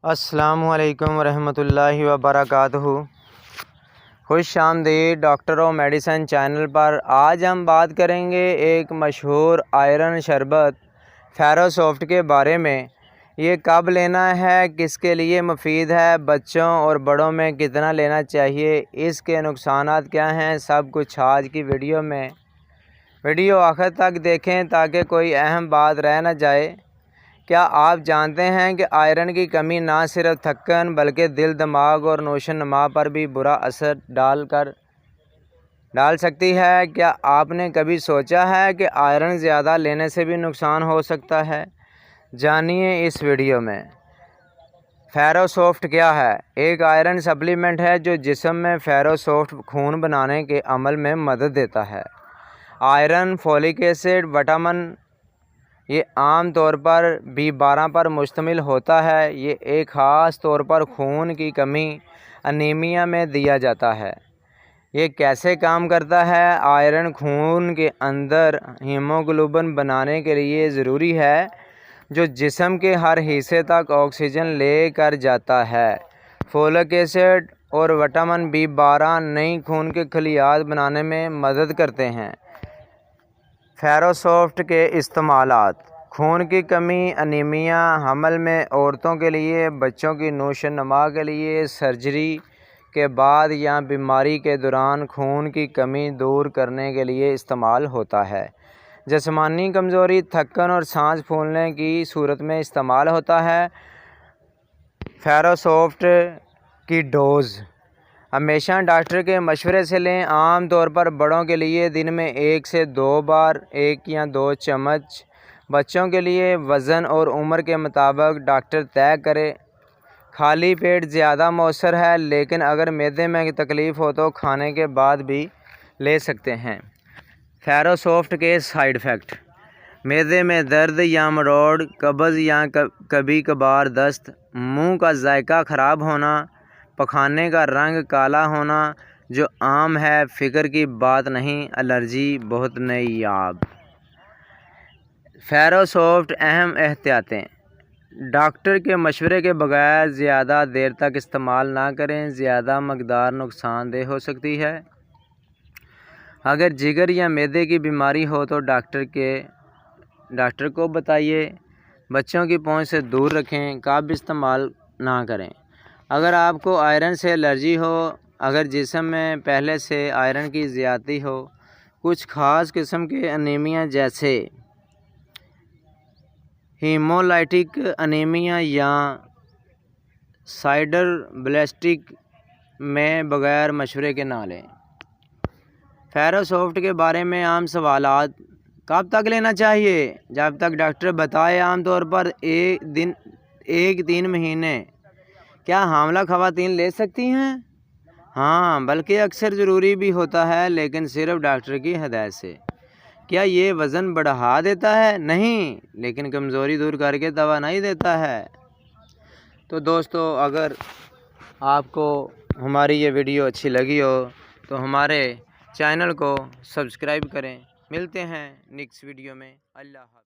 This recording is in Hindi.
अस्सलामुअलैकुम वरहमतुल्लाहि वबरकातुहू। खुश आमदीद डॉक्टर और मेडिसिन चैनल पर। आज हम बात करेंगे एक मशहूर आयरन शरबत फेरोसॉफ्ट के बारे में। ये कब लेना है, किसके लिए मुफीद है, बच्चों और बड़ों में कितना लेना चाहिए, इसके नुकसानात क्या हैं, सब कुछ आज की वीडियो में। वीडियो आखिर तक देखें ताकि कोई अहम बात रह न जाए। क्या आप जानते हैं कि आयरन की कमी ना सिर्फ थक्कन बल्कि दिल, दिमाग और नोशोनुमा पर भी बुरा असर डाल सकती है। क्या आपने कभी सोचा है कि आयरन ज़्यादा लेने से भी नुकसान हो सकता है? जानिए इस वीडियो में। फेरोसॉफ्ट क्या है? एक आयरन सप्लीमेंट है जो जिस्म में फेरोसॉफ्ट खून बनाने के अमल में मदद देता है। आयरन, फोलिक एसिड, विटामिन ये आम तौर पर B12 पर मुश्तमिल होता है। ये एक ख़ास तौर पर खून की कमी अनीमिया में दिया जाता है। ये कैसे काम करता है? आयरन खून के अंदर हीमोग्लोबिन बनाने के लिए ज़रूरी है, जो जिस्म के हर हिस्से तक ऑक्सीजन ले कर जाता है। फोलिक एसिड और विटामिन B12 नई खून के खलियात बनाने में मदद करते हैं। फेरोसॉफ्ट के इस्तेमालात: खून की कमी, अनीमिया, हमल में औरतों के लिए, बच्चों की नोशोनुमा के लिए, सर्जरी के बाद या बीमारी के दौरान खून की कमी दूर करने के लिए इस्तेमाल होता है। जिस्मानी कमज़ोरी, थक्कन और सांस फूलने की सूरत में इस्तेमाल होता है। फेरोसॉफ्ट की डोज़ हमेशा डॉक्टर के मशवरे से लें। आम तौर पर बड़ों के लिए दिन में 1 से 2 बार 1 या 2 चम्मच। बच्चों के लिए वज़न और उम्र के मुताबिक डॉक्टर तय करे। खाली पेट ज़्यादा मौसर है, लेकिन अगर मैदे में तकलीफ़ हो तो खाने के बाद भी ले सकते हैं। फेरोसॉफ्ट के साइड इफ़ेक्ट: मैदे में दर्द या मरोड़, कब्ज़ या कभी कभार दस्त, मुंह का जायका ख़राब होना, पखाने का रंग काला होना जो आम है, फ़िक्र की बात नहीं, एलर्जी बहुत नायाब। फेरोसॉफ्ट अहम एहतियातें: डॉक्टर के मशवरे के बगैर ज़्यादा देर तक इस्तेमाल ना करें। ज़्यादा मकदार नुकसानदेह हो सकती है। अगर जिगर या मैदे की बीमारी हो तो डॉक्टर को बताइए। बच्चों की पहुंच से दूर रखें, कब इस्तेमाल ना करें। अगर आपको आयरन से एलर्जी हो, अगर जिस्म में पहले से आयरन की ज़्यादती हो, कुछ ख़ास किस्म के अनीमिया जैसे हीमोलाइटिक अनीमिया या साइडरब्लास्टिक में बगैर मशवरे के ना लें। फेरोसॉफ्ट के बारे में आम सवालात: कब तक लेना चाहिए? जब तक डॉक्टर बताए, आमतौर पर 1-3 महीने। क्या हामिला ख़वातीन ले सकती हैं? हाँ, बल्कि अक्सर ज़रूरी भी होता है, लेकिन सिर्फ डॉक्टर की हिदायत से। क्या ये वज़न बढ़ा देता है? नहीं, लेकिन कमज़ोरी दूर करके तवानाई देता है। तो दोस्तों, अगर आपको हमारी ये वीडियो अच्छी लगी हो तो हमारे चैनल को सब्सक्राइब करें। मिलते हैं नेक्स्ट वीडियो में। अल्लाह हाफ़िज़।